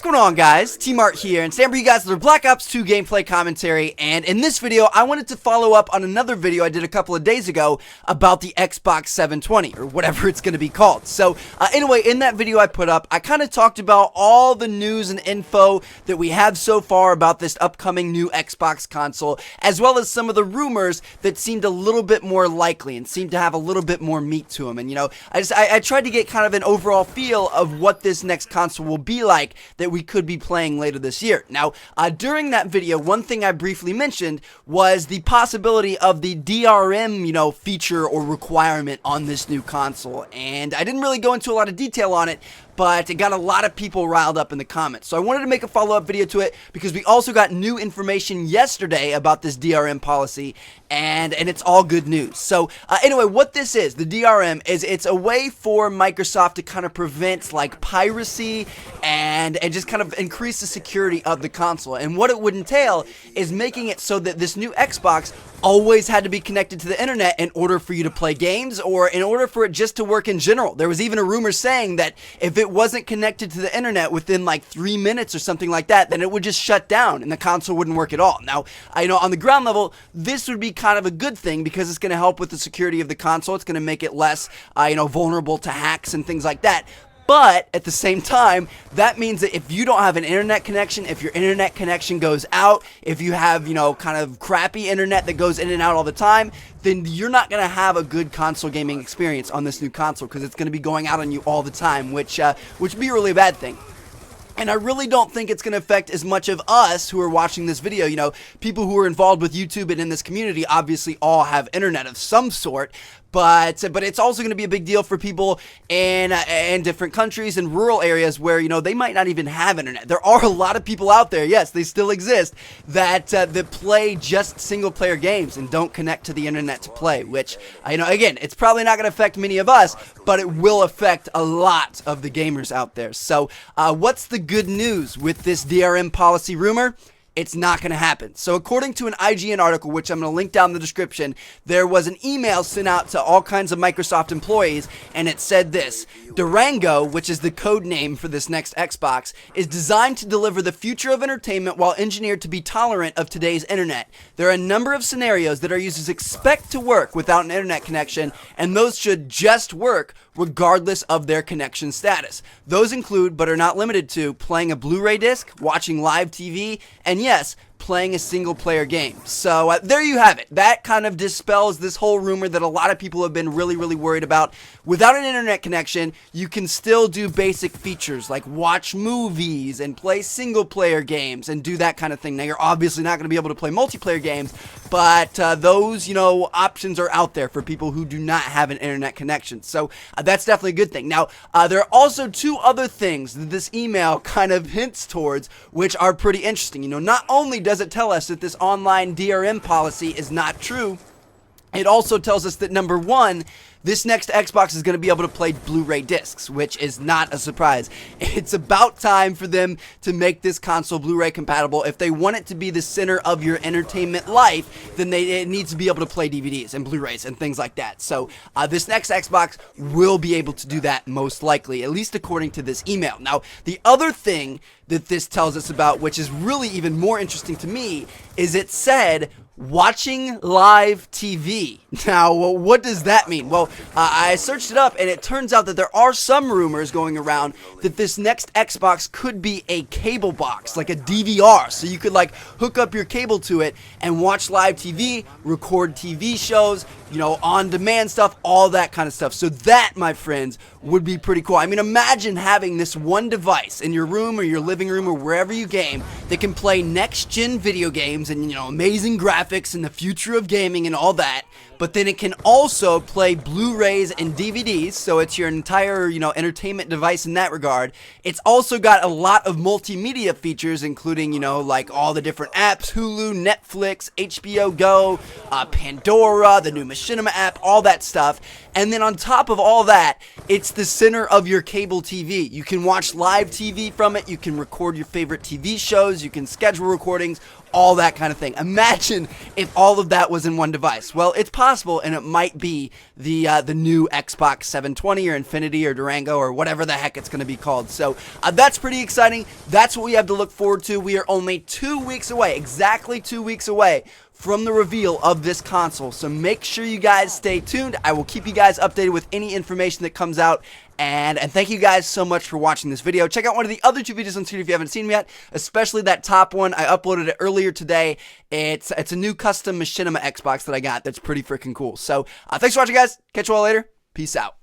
What's going on, guys? T-Mart here, and stand for you guys for Black Ops 2 gameplay commentary. And in this video, I wanted to follow up on another video I did a couple of days ago about the Xbox 720, or whatever it's going to be called. So, anyway, in that video I put up, I kind of talked about all the news and info that we have so far about this upcoming new Xbox console, as well as some of the rumors that seemed a little bit more likely and seemed to have a little bit more meat to them. And, you know, I tried to get kind of an overall feel of what this next console will be like that we could be playing later this year. Now, during that video, one thing I briefly mentioned was the possibility of the DRM, you know, feature or requirement on this new console, and I didn't really go into a lot of detail on it, but it got a lot of people riled up in the comments. So I wanted to make a follow-up video to it because we also got new information yesterday about this DRM policy, and it's all good news. So anyway, what this is, the DRM, is it's a way for Microsoft to kind of prevent like piracy and just kind of increase the security of the console. And what it would entail is making it so that this new Xbox always had to be connected to the internet in order for you to play games, or in order for it just to work in general. There was even a rumor saying that if it wasn't connected to the internet within like 3 minutes or something like that, then it would just shut down and the console wouldn't work at all. Now, I know on the ground level, this would be kind of a good thing because it's going to help with the security of the console. It's going to make it less, vulnerable to hacks and things like that. But at the same time, that means that if you don't have an internet connection, if your internet connection goes out, if you have, kind of crappy internet that goes in and out all the time, then you're not going to have a good console gaming experience on this new console because it's going to be going out on you all the time, which would be a really bad thing. And I really don't think it's going to affect as much of us who are watching this video. People who are involved with YouTube and in this community obviously all have internet of some sort. But it's also going to be a big deal for people in different countries and rural areas where, they might not even have internet. There are a lot of people out there, yes, they still exist, that play just single-player games and don't connect to the internet to play, which, again, it's probably not going to affect many of us, but it will affect a lot of the gamers out there. So, what's the good news with this DRM policy rumor? It's not going to happen. So according to an IGN article, which I'm going to link down in the description, there was an email sent out to all kinds of Microsoft employees, and it said this: Durango, which is the code name for this next Xbox, is designed to deliver the future of entertainment while engineered to be tolerant of today's internet. There are a number of scenarios that our users expect to work without an internet connection, and those should just work regardless of their connection status. Those include, but are not limited to, playing a Blu-ray disc, watching live TV, and yes, playing a single-player game. So there you have it. That kind of dispels this whole rumor that a lot of people have been really, really worried about. Without an internet connection, you can still do basic features like watch movies and play single-player games and do that kind of thing. Now, you're obviously not going to be able to play multiplayer games, but those, options are out there for people who do not have an internet connection. So that's definitely a good thing. Now, there are also two other things that this email kind of hints towards, which are pretty interesting. Not only does it tell us that this online DRM policy is not true, it also tells us that, number one, this next Xbox is going to be able to play Blu-ray discs, which is not a surprise. It's about time for them to make this console Blu-ray compatible. If they want it to be the center of your entertainment life, then it needs to be able to play DVDs and Blu-rays and things like that. So this next Xbox will be able to do that most likely, at least according to this email. Now, the other thing that this tells us about, which is really even more interesting to me, is it said watching live TV. Now, what does that mean? Well, I searched it up, and it turns out that there are some rumors going around that this next Xbox could be a cable box, like a DVR, so you could like hook up your cable to it and watch live TV, record TV shows, on-demand stuff, all that kind of stuff. So that, my friends, would be pretty cool. I mean, imagine having this one device in your room or your living room or wherever you game that can play next-gen video games and, amazing graphics and the future of gaming and all that, but then it can also play Blu-rays and DVDs, so it's your entire, entertainment device in that regard. It's also got a lot of multimedia features, including, like all the different apps, Hulu, Netflix, HBO Go, Pandora, the new Machinima app, all that stuff. And then on top of all that, it's the center of your cable TV. You can watch live TV from it, you can record your favorite TV shows, you can schedule recordings, all that kind of thing. Imagine if all of that was in one device. Well, it's possible, and it might be the new Xbox 720 or Infinity or Durango or whatever the heck it's going to be called. So that's pretty exciting. That's what we have to look forward to. We are only 2 weeks away, exactly 2 weeks away from the reveal of this console. So make sure you guys stay tuned. I will keep you guys updated with any information that comes out. And thank you guys so much for watching this video. Check out one of the other 2 videos on Tutor if you haven't seen them yet, especially that top one. I uploaded it earlier today. It's a new custom Machinima Xbox that I got that's pretty freaking cool. So thanks for watching, guys. Catch you all later. Peace out.